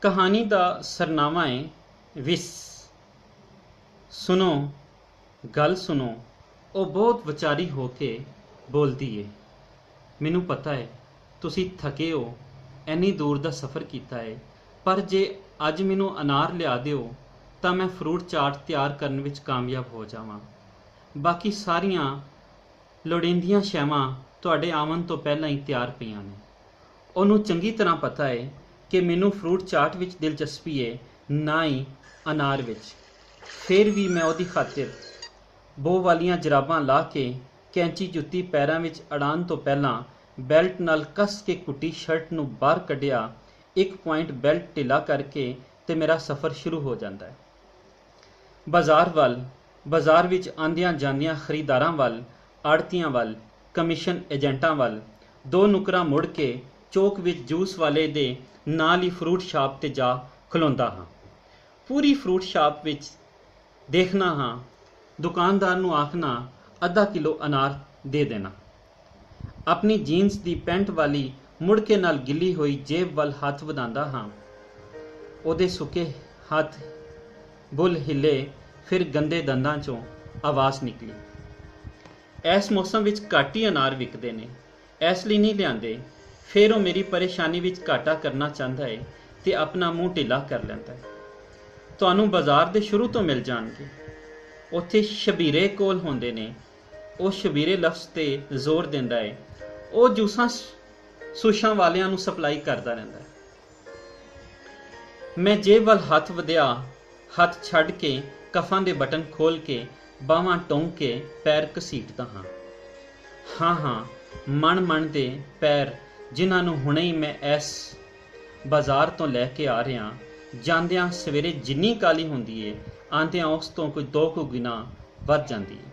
कहानी का सरनामा है विस। सुनो गल सुनो। वो बहुत विचारी हो के बोलती है। मैनू पता है तुसी थके हो, इन्नी दूर का सफ़र किया है, पर जे अज मैनू अनार लिया दिओ तो मैं फ्रूट चाट तैयार करने विच कामयाब हो जावां। बाकी सारियां लोड़ींदियां शैवां तुहाडे आवन तो पहलां ही तैयार पईआं ने। उन्हों चंगी तरह पता है कि मैनू फ्रूट चाट विच दिलचस्पी है, ना ही अनार विच। फिर भी मैं उहदी खातिर बो वालियां जराबां ला के कैंची जुत्ती पैरां विच अड़ान तो पहलां बैल्ट नाल कस के कुटी शर्ट नूं बाहर कढ़िया, एक पॉइंट बैल्ट ढिला करके ते मेरा सफ़र शुरू हो जाता है। बाज़ार विच आंदियां जांदियां खरीदारां वल, आड़तियां वल, कमीशन एजेंटां वल, दो नुकरां मुड़ के चौक विच जूस वाले दे नाल ही फ्रूट शाप ते जा खलोंदा हाँ। पूरी फ्रूट शाप विच देखना हाँ, दुकानदार नूं आखना अद्धा किलो अनार दे देना। अपनी जीन्स दी पैंट वाली मुड़के नाल गिली हुई जेब वल हथ वधांदा हाँ। ओदे सुके हथ बुल हिले, फिर गंदे दंदां चों आवाज़ निकली। इस मौसम विच घट ही अनार विकदे ने, इसलिए नहीं लिआंदे। फिर वो मेरी परेशानी विच घाटा करना चाहता है तो अपना मूँह ढिला कर लैंदा है। तुहानूं बाज़ार दे शुरू तो मिल जाणगे। उत्थे शबीरे कोल होंदे ने। वो शबीरे लफ्ज़ ते जोर दिंदा है। वो जूसां सूशां वालियां नूं सप्लाई करदा रहिंदा है। मैं जेब वल हथ वधिया, हथ छड्ड के कफां दे बटन खोल के बाहां टोंक के पैर घसीटदा हाँ। हाँ हाँ, मन दे पैर जिन्हां नूं हुणे ही मैं इस बाज़ार तो लैके आ रहा। जांदियां सवेरे जिन्नी काली हुंदी है, आंदियां उस तो कोई दो कु गुना वध जांदी है।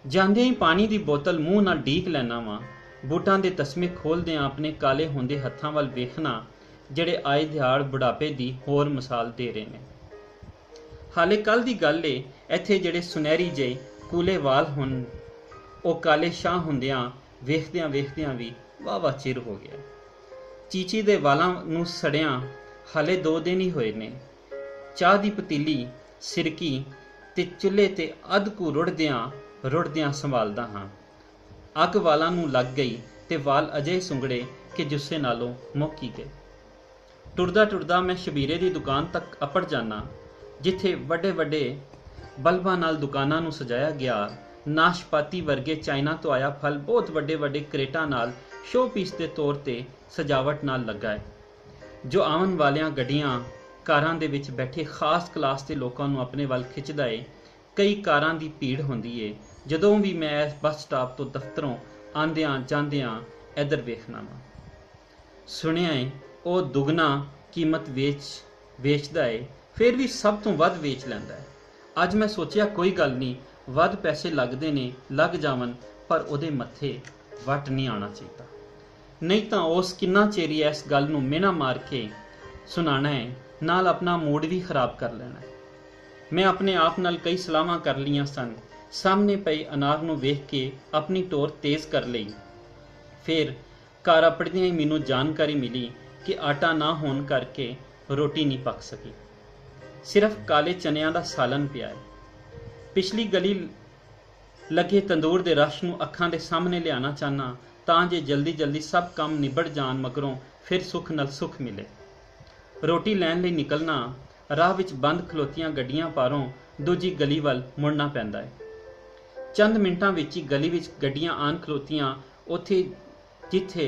जांदियां ही पानी दी बोतल मूँह नाल ढीक लैना वां। बूटां दे तस्मे खोलदियां अपने काले हुंदे हत्थां वल वेखना, जिहड़े आए दिहाड़ बुढ़ापे दी होर मिसाल दे रहे ने। हाले कल दी गल है, इत्थे जिहड़े सुनहरी जे कूले वाल हुन, वो काले शाह हुंदियां वेखदियां वेखदियां भी वाह चिर हो गया। चीची दे वालां नूं सड़ियां हाले 2 दिन ही होए ने। चाह दी पतीली सिरकी ते चुल्हे ते अध कु रुड़दियां संभालदा हाँ। अग वालां नूं लग गई ते वाल अजे सुंगड़े कि जुस्से नालों मुक ही गए। टुरदा मैं शबीरे दी दुकान तक अपड़ जाना, जिथे वड्डे वड्डे बल्बां नाल दुकानां नूं सजाया गया। नाशपाती वर्गे चाइना तो आया फल बहुत वड्डे वड्डे करेटां नाल शो पीस के तौर पर सजावट नाल लगा है, जो आवन वालियां गड्डियां कारां दे विच बैठे खास क्लास के लोगों नूं अपने वल खिंचदा है। कई कारां दी भीड़ हुंदी है जदों भी मैं इस बस स्टॉप तो दफ्तरों आंदियां जांदियां इधर वेखना वा। सुनिया है वो दुगना कीमत वेचदा है, फिर भी सब तो वध वेच लैंदा है। अज मैं सोचिया कोई गल नहीं, वध पैसे लगदे ने लग जावन, पर उहदे मत्थे वट नहीं आना चाहिए। नहीं तो उस किन्ना चेरी इस गल नूं मिहना मार के सुनाना है, नाल अपना मूड भी खराब कर लेना है। मैं अपने आप नाल कई सलाहां कर लियां सन। सामने पई अनार नूं वेख के अपनी टोर तेज़ कर लई। फिर घर अपड़दियां ही मैनूं जानकारी मिली कि आटा ना होने करके रोटी नहीं पक सकी, सिर्फ काले चनियां दा सालन पिया है। पिछली गली लगे तंदूर दे रश नूं अखां दे सामने लियाना चाहना, तां जे जल्दी जल्दी सब काम निबड़ जान मगरों फिर सुख नाल सुख मिले। रोटी लैण लई निकलना, राह विच बंद खलोतियां गड्डियां पारों दूजी गली वल मुड़ना पैंदा है। चंद मिंटां विच ही गली विच गड्डियां आन खलोतियां उत्थे जिथे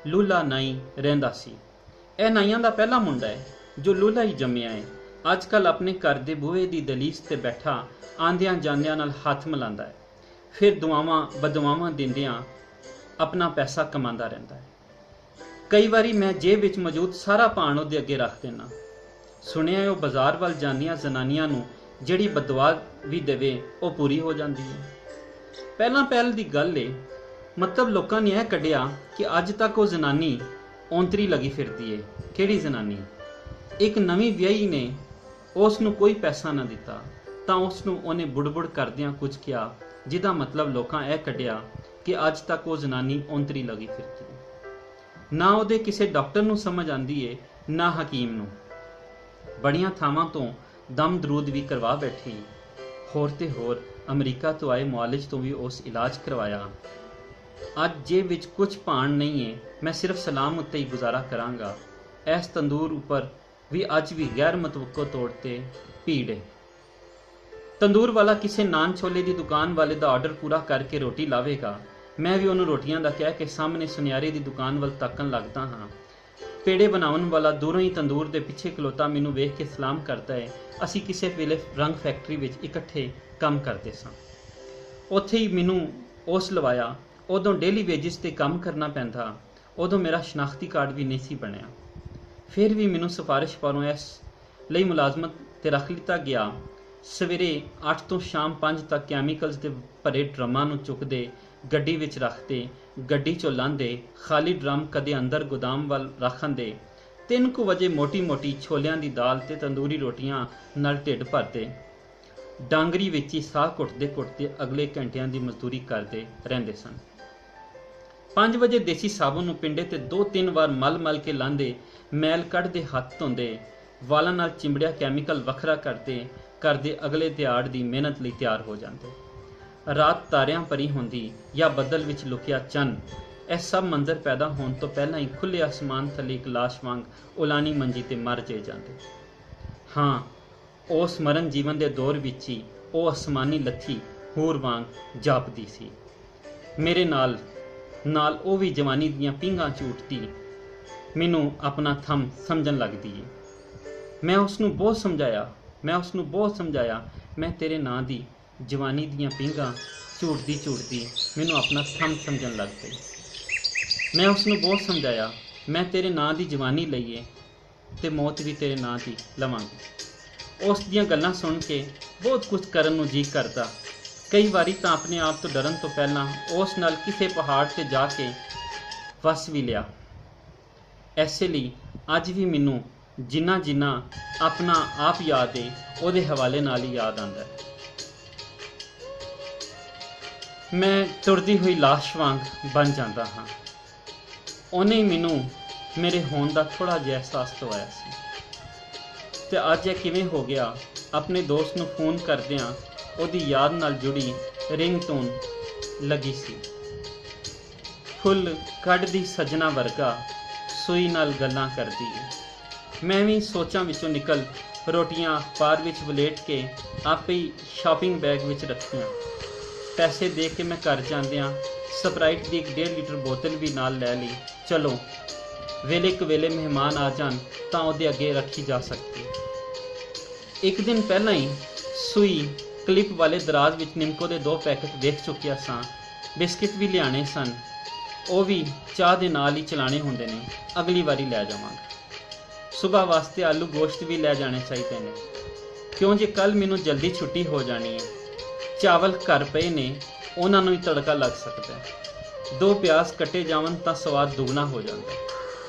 लूला नाई रहिंदा सी। यह नाइयां दा पहला मुंडा है जो लूला ही जम्मिया है। अजकल अपने घर दे बूहे दी दलीस ते बैठा आंदियां जांदियां नाल हथ मिलांदा है, फिर दुआवां बदुआवां दिंदियां अपना पैसा कमांदा रहिंदा है। कई बारी मैं जेब विच मौजूद सारा भाण उहदे अगे रख देना। सुनिया वो बाज़ार वल जांदियां जनानियां नूं जिहड़ी बदुआ भी देवे वो पूरी हो जाती है। पहल दी गल है, मतलब लोगों ने यह कढ़िया कि अज तक वो जनानी औंतरी लगी फिरती है। किहड़ी जनानी? एक नवीं विआही ने उसनूं कोई पैसा ना दिता तां उसनूं उहने बुड़ करदियां कुछ किया, जिहदा मतलब लोकां यह कढ़िया कि अज तक वो जनानी औंतरी लगी फिरती है। ना उहदे किसी डॉक्टर नूं समझ आंदी है, ना हकीम नूं। ਬੜੀਆਂ ਥਾਵਾਂ ਤੋਂ ਦਮ ਦਰੂਦ ਵੀ ਕਰਵਾ ਬੈਠੀ। ਹੋਰ ਤੇ ਹੋਰ ਅਮਰੀਕਾ ਤੋਂ ਆਏ ਮੁਆਲਿਜ ਤੋਂ ਵੀ ਉਸ ਇਲਾਜ ਕਰਵਾਇਆ। ਅੱਜ ਜੇਬ ਵਿੱਚ ਕੁਝ ਭਾਣ ਨਹੀਂ ਹੈ, ਮੈਂ ਸਿਰਫ ਸਲਾਮ ਉੱਤੇ ਹੀ ਗੁਜ਼ਾਰਾ ਕਰਾਂਗਾ। ਇਸ ਤੰਦੂਰ ਉੱਪਰ ਵੀ ਅੱਜ ਵੀ ਗੈਰ ਮੁਤਵੱਕੋ ਤੌਰ ਤੇ ਭੀੜ ਹੈ। ਤੰਦੂਰ ਵਾਲਾ ਕਿਸੇ ਨਾਨ ਛੋਲੇ ਦੀ ਦੁਕਾਨ ਵਾਲੇ ਦਾ ਆਰਡਰ ਪੂਰਾ ਕਰਕੇ ਰੋਟੀ ਲਾਵੇਗਾ। ਮੈਂ ਵੀ ਉਹਨੂੰ ਰੋਟੀਆਂ ਦਾ ਕਹਿ ਕੇ ਸਾਹਮਣੇ ਸੁਨਿਆਰੇ ਦੀ ਦੁਕਾਨ ਵੱਲ ਤੱਕਣ ਲੱਗਦਾ ਹਾਂ। ਪੇੜੇ ਬਣਾਉਣ ਵਾਲਾ ਦੂਰੋਂ ਹੀ ਤੰਦੂਰ ਦੇ ਪਿੱਛੇ ਖਲੋਤਾ ਮੈਨੂੰ ਵੇਖ ਕੇ ਸਲਾਮ ਕਰਦਾ ਹੈ। ਅਸੀਂ ਕਿਸੇ ਵੇਲੇ ਰੰਗ ਫੈਕਟਰੀ ਵਿੱਚ ਇਕੱਠੇ ਕੰਮ ਕਰਦੇ ਸਾਂ। ਉੱਥੇ ਹੀ ਮੈਨੂੰ ਉਸ ਲਵਾਇਆ। ਉਦੋਂ ਡੇਲੀ ਵੇਜਿਸ 'ਤੇ ਕੰਮ ਕਰਨਾ ਪੈਂਦਾ। ਉਦੋਂ ਮੇਰਾ ਸ਼ਨਾਖਤੀ ਕਾਰਡ ਵੀ ਨਹੀਂ ਸੀ ਬਣਿਆ। ਫਿਰ ਵੀ ਮੈਨੂੰ ਸਿਫਾਰਿਸ਼ ਪਾਰੋਂ ਇਸ ਲਈ ਮੁਲਾਜ਼ਮਤ 'ਤੇ ਰੱਖ ਲਿੱਤਾ ਗਿਆ। ਸਵੇਰੇ 8 ਤੋਂ ਸ਼ਾਮ 5 ਤੱਕ ਕੈਮੀਕਲਸ ਦੇ ਭਰੇ ਡਰਮਾਂ ਨੂੰ ਚੁੱਕਦੇ, ਗੱਡੀ ਵਿੱਚ ਰੱਖਦੇ, ਗੱਡੀ 'ਚੋਂ ਲਾਂਦੇ, ਖਾਲੀ ਡਰਮ ਕਦੇ ਅੰਦਰ ਗੋਦਾਮ ਵੱਲ ਰੱਖਣ ਦੇ। 3 ਵਜੇ ਮੋਟੀ ਛੋਲਿਆਂ ਦੀ ਦਾਲ ਤੇ ਤੰਦੂਰੀ ਰੋਟੀਆਂ ਨਾਲ ਢਿੱਡ ਭਰਦੇ। ਡਾਂਗਰੀ ਵਿੱਚ ਹੀ ਸਾਹ ਘੁੱਟਦੇ ਅਗਲੇ ਘੰਟਿਆਂ ਦੀ ਮਜ਼ਦੂਰੀ ਕਰਦੇ ਰਹਿੰਦੇ ਸਨ। 5 ਵਜੇ ਦੇਸੀ ਸਾਬਣ ਨੂੰ ਪਿੰਡੇ ਤੇ 2-3 ਵਾਰ ਮਲ ਕੇ ਲਾਂਦੇ, ਮੈਲ ਕੱਢਦੇ, ਹੱਥ ਧੋਂਦੇ, ਵਾਲਾਂ ਨਾਲ ਚਿੰਬੜਿਆ ਕੈਮੀਕਲ ਵੱਖਰਾ ਕਰਦੇ ਅਗਲੇ ਦਿਹਾੜ ਦੀ ਮਿਹਨਤ ਲਈ ਤਿਆਰ ਹੋ ਜਾਂਦੇ। ਰਾਤ ਤਾਰਿਆਂ ਭਰੀ ਹੁੰਦੀ ਜਾਂ ਬੱਦਲ ਵਿੱਚ ਲੁਕਿਆ ਚੰਨ, ਇਹ ਸਭ ਮੰਜ਼ਰ ਪੈਦਾ ਹੋਣ ਤੋਂ ਪਹਿਲਾਂ ਹੀ ਖੁੱਲ੍ਹੇ ਅਸਮਾਨ ਥੱਲੇ ਇੱਕ ਲਾਸ਼ ਵਾਂਗ ਉਲਾਨੀ ਮੰਜੀ ਤੇ ਮਰ ਜਾਂਦੇ। ਹਾਂ, ਉਸ ਮਰਨ ਜੀਵਨ ਦੇ ਦੌਰ ਵਿੱਚ ਹੀ ਉਹ ਅਸਮਾਨੀ ਲੱਥੀ ਹੂਰ ਵਾਂਗ ਜਾਪਦੀ ਸੀ। ਮੇਰੇ ਨਾਲ ਉਹ ਵੀ ਜਵਾਨੀ ਦੀਆਂ ਪੀਂਘਾਂ ਝੂਟਦੀ ਮੈਨੂੰ ਆਪਣਾ ਥੰਮ ਸਮਝਣ ਲੱਗਦੀ ਏ। ਮੈਂ ਉਸਨੂੰ ਬਹੁਤ ਸਮਝਾਇਆ, ਮੈਂ ਤੇਰੇ ਨਾਂ ਦੀ ਜਵਾਨੀ ਦੀਆਂ ਪੀਂਘਾਂ ਝੂਟਦੀ ਮੈਨੂੰ ਆਪਣਾ ਥੰਮ ਸਮਝਣ ਲੱਗ ਪਈ। ਮੈਂ ਉਸਨੂੰ ਬਹੁਤ ਸਮਝਾਇਆ, ਮੈਂ ਤੇਰੇ ਨਾਂ ਦੀ ਜਵਾਨੀ ਲਈਏ ਤੇ ਮੌਤ ਵੀ ਤੇਰੇ ਨਾਂ ਦੀ ਲਵਾਂਗੀ। ਉਸ ਦੀਆਂ ਗੱਲਾਂ ਸੁਣ ਕੇ ਬਹੁਤ ਕੁਝ ਕਰਨ ਨੂੰ ਜੀ ਕਰਦਾ। ਕਈ ਵਾਰੀ ਤਾਂ ਆਪਣੇ ਆਪ ਤੋਂ ਡਰਨ ਤੋਂ ਪਹਿਲਾਂ ਉਸ ਨਾਲ ਕਿਸੇ ਪਹਾੜ ਤੇ ਜਾ ਕੇ ਵਸ ਵੀ ਲਿਆ। ਐਸੇ ਲਈ ਅੱਜ ਵੀ ਮੈਨੂੰ ਜਿੰਨਾ ਆਪਣਾ ਆਪ ਯਾਦ ਏ, ਉਹਦੇ ਹਵਾਲੇ ਨਾਲ ਹੀ ਯਾਦ ਆਉਂਦਾ ਹੈ। ਮੈਂ ਤੁਰਦੀ ਹੋਈ ਲਾਸ਼ ਵਾਂਗ ਬਣ ਜਾਂਦਾ ਹਾਂ। ਉਹਨੇ ਹੀ ਮੈਨੂੰ ਮੇਰੇ ਹੋਣ ਦਾ ਥੋੜ੍ਹਾ ਜਿਹਾ ਅਹਿਸਾਸ ਦਵਾਇਆ ਸੀ। ਤੇ ਅੱਜ ਇਹ ਕਿਵੇਂ ਹੋ ਗਿਆ? ਆਪਣੇ ਦੋਸਤ ਨੂੰ ਫੋਨ ਕਰਦਿਆਂ ਉਹਦੀ ਯਾਦ ਨਾਲ ਜੁੜੀ ਰਿੰਗਟੋਨ ਲੱਗੀ ਸੀ। ਫੁੱਲ ਕੱਢਦੀ ਸਜਣਾ ਵਰਗਾ ਸੂਈ ਨਾਲ ਗੱਲਾਂ ਕਰਦੀ ਏ। ਮੈਂ ਵੀ ਸੋਚਾਂ ਵਿੱਚੋਂ ਨਿਕਲ ਰੋਟੀਆਂ ਅਖਬਾਰ ਵਿੱਚ ਵਲੇਟ ਕੇ ਆਪੇ ਹੀ ਸ਼ਾਪਿੰਗ ਬੈਗ ਵਿੱਚ ਰੱਖੀਆਂ। ਪੈਸੇ ਦੇ ਕੇ ਮੈਂ ਘਰ ਜਾਂਦਿਆਂ ਸਪਰਾਈਟ ਦੀ 1.5 ਲੀਟਰ ਬੋਤਲ ਵੀ ਨਾਲ ਲੈ ਲਈ। ਚਲੋ ਵੇਲੇ ਮਹਿਮਾਨ ਆ ਜਾਣ ਤਾਂ ਉਹਦੇ ਅੱਗੇ ਰੱਖੀ ਜਾ ਸਕਦੀ। ਇੱਕ ਦਿਨ ਪਹਿਲਾਂ ਹੀ ਸੂਈ ਕਲਿੱਪ ਵਾਲੇ ਦਰਾਜ਼ ਵਿੱਚ ਨਿੰਮਕੋ ਦੇ 2 ਪੈਕਟ ਦੇਖ ਚੁੱਕਿਆ ਸਾਂ। ਬਿਸਕਿਟ ਵੀ ਲਿਆਣੇ ਸਨ, ਉਹ ਵੀ ਚਾਹ ਦੇ ਨਾਲ ਹੀ ਚਲਾਣੇ ਹੁੰਦੇ ਨੇ, ਅਗਲੀ ਵਾਰੀ ਲੈ ਜਾਵਾਂਗਾ। ਸੁਬਾਹ ਵਾਸਤੇ ਆਲੂ ਗੋਸ਼ਤ ਵੀ ਲੈ ਜਾਣੇ ਚਾਹੀਦੇ ਨੇ, ਕਿਉਂ ਜੇ ਕੱਲ ਮੈਨੂੰ ਜਲਦੀ ਛੁੱਟੀ ਹੋ ਜਾਣੀ ਹੈ। ਚਾਵਲ ਘਰ ਪਏ ਨੇ, ਉਹਨਾਂ ਨੂੰ ਹੀ ਤੜਕਾ ਲੱਗ ਸਕਦਾ ਹੈ। 2 ਪਿਆਜ਼ ਕੱਟੇ ਜਾਵਣ ਤਾਂ ਸਵਾਦ ਦੁੱਗਣਾ ਹੋ ਜਾਂਦਾ।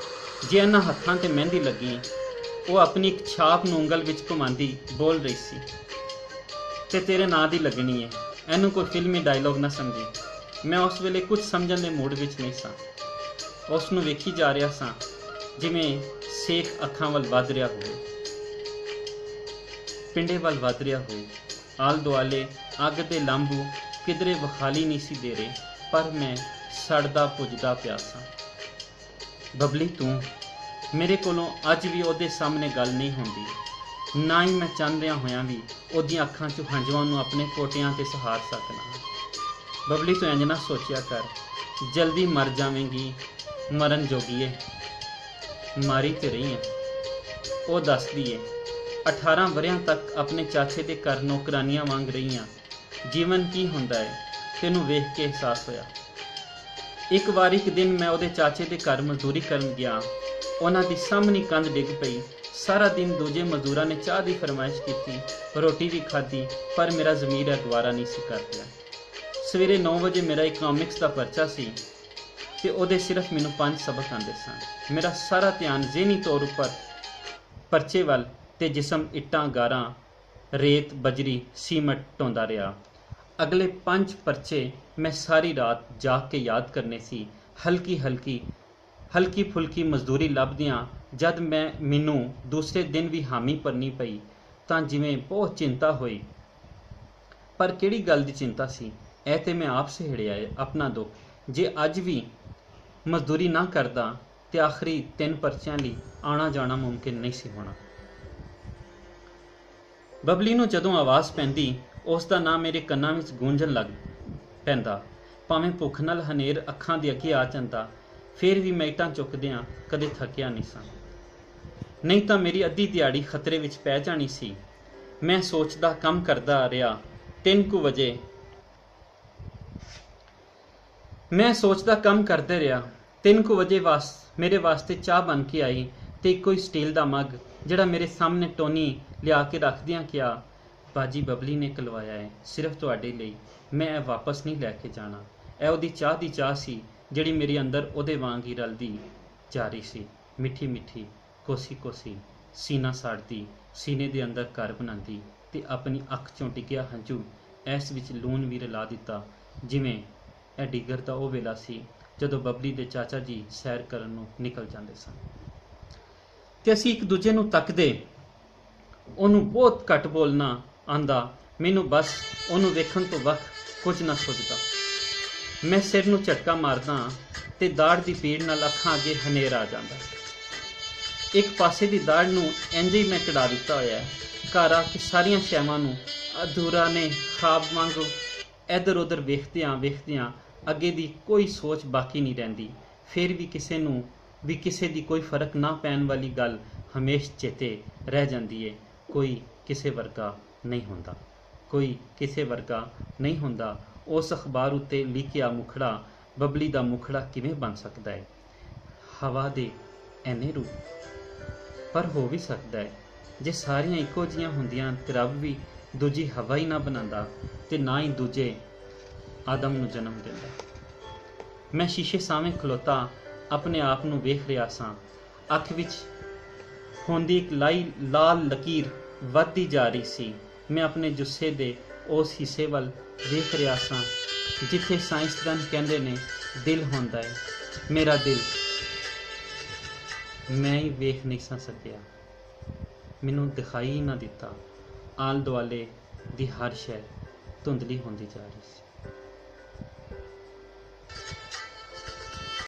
ਜੇ ਇਹਨਾਂ ਹੱਥਾਂ ਤੇ ਮਹਿੰਦੀ ਲੱਗੀ, ਉਹ ਆਪਣੀ ਇੱਕ ਛਾਪ ਨੂੰ ਉਂਗਲ ਵਿੱਚ ਘੁਮਾਉਂਦੀ ਬੋਲ ਰਹੀ ਸੀ, ਤੇ ਤੇਰੇ ਨਾਂ ਦੀ ਲੱਗਣੀ ਹੈ। ਇਹਨੂੰ ਕੋਈ ਫਿਲਮੀ ਡਾਇਲੋਗ ਨਾ ਸਮਝੀ। ਮੈਂ ਉਸ ਵੇਲੇ ਕੁਝ ਸਮਝਣ ਦੇ ਮੂਡ ਵਿੱਚ ਨਹੀਂ ਸਾਂ। ਉਸ ਨੂੰ ਵੇਖੀ ਜਾ ਰਿਹਾ ਸਾਂ ਜਿਵੇਂ ਸੇਕ ਅੱਖਾਂ ਵੱਲ ਵੱਧ ਰਿਹਾ ਹੋਵੇ, ਪਿੰਡੇ ਵੱਲ ਵੱਧ ਰਿਹਾ ਹੋਵੇ। ਆਲ ਦੁਆਲੇ ਅੱਗ ਦੇ ਲਾਂਬੂ ਕਿਧਰੇ ਵਿਖਾਲੀ ਨਹੀਂ ਸੀ ਦੇ ਰਹੇ, ਪਰ ਮੈਂ ਸੜਦਾ ਪੁੱਜਦਾ ਪਿਆ ਸਾਂ। ਬਬਲੀ, ਤੂੰ ਮੇਰੇ ਕੋਲੋਂ ਅੱਜ ਵੀ ਉਹਦੇ ਸਾਹਮਣੇ ਗੱਲ ਨਹੀਂ ਹੁੰਦੀ। ਨਾ ਹੀ ਮੈਂ ਚਾਹੁੰਦਿਆਂ ਹੋਇਆਂ ਵੀ ਉਹਦੀਆਂ ਅੱਖਾਂ 'ਚੋਂ ਹੰਝੂਆਂ ਨੂੰ ਆਪਣੇ ਕੋਟਿਆਂ 'ਤੇ ਸਹਾਰ ਸਕਣਾ। ਬਬਲੀ, ਤੂੰ ਇੰਝ ਨਾ ਸੋਚਿਆ ਕਰ, ਜਲਦੀ ਮਰ ਜਾਵੇਂਗੀ। ਮਰਨ ਜੋਗੀ ਏ, ਮਾਰੀ ਤੇ ਰਹੀ ਹੈ। ਉਹ ਦੱਸਦੀ ਏ, 18 ਵਰ੍ਹਿਆਂ ਤੱਕ ਆਪਣੇ ਚਾਚੇ ਦੇ ਘਰ ਨੌਕਰਾਨੀਆਂ ਵਾਂਗ ਰਹੀਆਂ। ਜੀਵਨ ਕੀ ਹੁੰਦਾ ਹੈ, ਤੈਨੂੰ ਵੇਖ ਕੇ ਅਹਿਸਾਸ ਹੋਇਆ। ਇੱਕ ਦਿਨ ਮੈਂ ਉਹਦੇ ਚਾਚੇ ਦੇ ਘਰ ਮਜ਼ਦੂਰੀ ਕਰਨ ਗਿਆ। ਉਹਨਾਂ ਦੀ ਸਾਹਮਣੀ ਕੰਧ ਡਿੱਗ ਪਈ। ਸਾਰਾ ਦਿਨ ਦੂਜੇ ਮਜ਼ਦੂਰਾਂ ਨੇ ਚਾਹ ਦੀ ਫਰਮਾਇਸ਼ ਕੀਤੀ, ਰੋਟੀ ਵੀ ਖਾਧੀ, ਪਰ ਮੇਰਾ ਜ਼ਮੀਰ ਗਵਾਰਾ ਨਹੀਂ ਸੀ ਕਰ ਰਿਹਾ। ਸਵੇਰੇ 9 ਵਜੇ ਮੇਰਾ ਇਕਨੋਮਿਕਸ ਦਾ ਪਰਚਾ ਸੀ ਤੇ ਉਹਦੇ ਸਿਰਫ ਮੈਨੂੰ 5 ਸਬਕ ਆਉਂਦੇ ਸਨ। ਮੇਰਾ ਸਾਰਾ ਧਿਆਨ ਜ਼ਿਹਨੀ ਤੌਰ ਉੱਪਰ ਪਰਚੇ ਵੱਲ ਤੇ ਜਿਸਮ ਇੱਟਾਂ, ਗਾਰਾਂ, ਰੇਤ, ਬਜਰੀ, ਸੀਮਟ ਢੋਂਦਾ ਰਿਹਾ। ਅਗਲੇ 5 ਪਰਚੇ ਮੈਂ ਸਾਰੀ ਰਾਤ ਜਾਗ ਕੇ ਯਾਦ ਕਰਨੇ ਸੀ। ਹਲਕੀ ਫੁਲਕੀ ਮਜ਼ਦੂਰੀ ਲੱਭਦਿਆਂ ਜਦ ਮੈਨੂੰ ਦੂਸਰੇ ਦਿਨ ਵੀ ਹਾਮੀ ਭਰਨੀ ਪਈ ਤਾਂ ਜਿਵੇਂ ਬਹੁਤ ਚਿੰਤਾ ਹੋਈ। ਪਰ ਕਿਹੜੀ ਗੱਲ ਦੀ ਚਿੰਤਾ ਸੀ? ਇਹ ਤੇ ਮੈਂ ਆਪ ਸਹਿੜਿਆ ਏ ਆਪਣਾ ਦੁੱਖ। ਜੇ ਅੱਜ ਵੀ ਮਜ਼ਦੂਰੀ ਨਾ ਕਰਦਾ ਤੇ ਆਖਰੀ 3 ਪਰਚਿਆਂ ਲਈ ਆਉਣਾ ਜਾਣਾ ਮੁਮਕਿਨ ਨਹੀਂ ਸੀ ਹੋਣਾ। ਬਬਲੀ ਨੂੰ ਜਦੋਂ ਆਵਾਜ਼ ਪੈਂਦੀ ਉਸ ਦਾ ਨਾਂ ਮੇਰੇ ਕੰਨਾਂ ਵਿੱਚ ਗੂੰਜਣ ਲੱਗ ਪੈਂਦਾ। ਭਾਵੇਂ ਭੁੱਖ ਨਾਲ ਹਨੇਰ ਅੱਖਾਂ ਦੇ ਅੱਗੇ ਆ ਜਾਂਦਾ, ਫਿਰ ਵੀ ਮੈਂ ਇੱਟਾਂ ਚੁੱਕਦਿਆਂ ਕਦੇ ਥੱਕਿਆ ਨਹੀਂ ਸਾਂ। ਨਹੀਂ ਤਾਂ ਮੇਰੀ ਅੱਧੀ ਦਿਹਾੜੀ ਖਤਰੇ ਵਿੱਚ ਪੈ ਜਾਣੀ ਸੀ। ਮੈਂ ਸੋਚਦਾ ਕੰਮ ਕਰਦਾ ਰਿਹਾ। 3 ਵਜੇ ਮੇਰੇ ਵਾਸਤੇ ਚਾਹ ਬਣ ਕੇ ਆਈ ਤੇ ਇੱਕੋ ਹੀ ਸਟੀਲ ਦਾ ਮੱਗ ਜਿਹੜਾ ਮੇਰੇ ਸਾਹਮਣੇ ਟੋਨੀ ਲਿਆ ਕੇ ਰੱਖਦਿਆਂ ਕਿਹਾ, ਬਾਜੀ ਬਬਲੀ ਨੇ ਕਲਵਾਇਆ ਹੈ, ਸਿਰਫ ਤੁਹਾਡੇ ਲਈ। ਮੈਂ ਇਹ ਵਾਪਸ ਨਹੀਂ ਲੈ ਕੇ ਜਾਣਾ। ਇਹ ਉਹਦੀ ਚਾਹ ਦੀ ਚਾਹ ਸੀ ਜਿਹੜੀ ਮੇਰੇ ਅੰਦਰ ਉਹਦੇ ਵਾਂਗ ਹੀ ਰਲਦੀ ਜਾ ਰਹੀ ਸੀ, ਮਿੱਠੀ ਮਿੱਠੀ, ਕੋਸੀ ਕੋਸੀ, ਸੀਨਾ ਸਾੜਦੀ, ਸੀਨੇ ਦੇ ਅੰਦਰ ਘਰ ਬਣਾਉਂਦੀ ਤੇ ਆਪਣੀ ਅੱਖ ਚੋਂ ਡਿੱਗਿਆ ਹੰਝੂ ਇਸ ਵਿੱਚ ਲੂਣ ਵੀ ਰਲਾ ਦਿੱਤਾ, ਜਿਵੇਂ ਇਹ ਡਿੱਗਰ ਦਾ ਉਹ ਵੇਲਾ ਸੀ ਜਦੋਂ ਬਬਲੀ ਦੇ ਚਾਚਾ ਜੀ ਸੈਰ ਕਰਨ ਨੂੰ ਨਿਕਲ ਜਾਂਦੇ ਸਨ ਤੇ ਅਸੀਂ ਇੱਕ ਦੂਜੇ ਨੂੰ ਤੱਕਦੇ। ਉਹਨੂੰ ਬਹੁਤ ਘੱਟ ਬੋਲਣਾ ਆਂਦਾ, ਮੈਨੂੰ ਬਸ ਉਹਨੂੰ ਵੇਖਣ ਤੋਂ ਵੱਖ ਕੁਝ ਨਾ ਸੁਝਦਾ। ਮੈਂ ਸਿਰ ਨੂੰ ਝਟਕਾ ਮਾਰਦਾ ਤੇ ਦਾੜ ਦੀ ਪੀੜ ਨਾਲ ਅੱਖਾਂ ਅੱਗੇ ਹਨੇਰ ਆ ਜਾਂਦਾ। ਇੱਕ ਪਾਸੇ ਦੀ ਦਾੜ ਨੂੰ ਇੰਝ ਹੀ ਮੈਂ ਕਢਾ ਦਿੱਤਾ ਹੋਇਆ ਹੈ। ਘਰ ਆ ਕੇ ਸਾਰੀਆਂ ਸ਼ੈਵਾਂ ਨੂੰ ਅਧੂਰਾ ਨੇ ਖਾਬ ਵਾਂਗੂ ਇੱਧਰ ਉੱਧਰ ਵੇਖਦਿਆਂ ਅੱਗੇ ਦੀ ਕੋਈ ਸੋਚ ਬਾਕੀ ਨਹੀਂ ਰਹਿੰਦੀ। ਫਿਰ ਵੀ ਕਿਸੇ ਨੂੰ ਵੀ ਕਿਸੇ ਦੀ ਕੋਈ ਫਰਕ ਨਾ ਪੈਣ ਵਾਲੀ ਗੱਲ ਹਮੇਸ਼ ਚੇਤੇ ਰਹਿ ਜਾਂਦੀ ਏ, ਕੋਈ ਕਿਸੇ ਵਰਗਾ ਨਹੀਂ ਹੁੰਦਾ, ਕੋਈ ਕਿਸੇ ਵਰਗਾ ਨਹੀਂ ਹੁੰਦਾ। ਉਸ ਅਖਬਾਰ ਉੱਤੇ ਲਿਖਿਆ ਮੁਖੜਾ ਬਬਲੀ ਦਾ ਮੁਖੜਾ ਕਿਵੇਂ ਬਣ ਸਕਦਾ ਹੈ? ਹਵਾ ਦੇ ਐਨੇ ਰੂਪ। ਪਰ ਹੋ ਵੀ ਸਕਦਾ ਹੈ ਜੇ ਸਾਰੀਆਂ ਇੱਕੋ ਜਿਹੀਆਂ ਹੁੰਦੀਆਂ ਤੇ ਰੱਬ ਵੀ ਦੂਜੀ ਹਵਾ ਹੀ ਨਾ ਬਣਾਉਂਦਾ ਤੇ ਨਾ ਹੀ ਦੂਜੇ ਆਦਮ ਨੂੰ ਜਨਮ ਦਿੰਦਾ। ਮੈਂ ਸ਼ੀਸ਼ੇ ਸਾਹਮਣੇ ਖਲੋਤਾ ਆਪਣੇ ਆਪ ਨੂੰ ਵੇਖ ਰਿਹਾ ਸਾਂ। ਅੱਖ ਵਿੱਚ ਹੁੰਦੀ ਇੱਕ ਲਾਲ ਲਕੀਰ ਵੱਧਦੀ ਜਾ ਰਹੀ ਸੀ। ਮੈਂ ਆਪਣੇ ਜੁੱਸੇ ਦੇ ਉਸ ਹਿੱਸੇ ਵੱਲ ਵੇਖ ਰਿਹਾ ਸਾਂ ਜਿੱਥੇ ਸਾਇੰਸਦਾਨ ਕਹਿੰਦੇ ਨੇ ਦਿਲ ਹੁੰਦਾ ਹੈ। ਮੇਰਾ ਦਿਲ ਮੈਂ ਹੀ ਵੇਖ ਨਹੀਂ ਸਾਂ ਸਕਿਆ, ਮੈਨੂੰ ਦਿਖਾਈ ਹੀ ਨਾ ਦਿੱਤਾ। ਆਲੇ ਦੁਆਲੇ ਦੀ ਹਰ ਸ਼ੈ ਧੁੰਦਲੀ ਹੁੰਦੀ ਜਾ ਰਹੀ ਸੀ।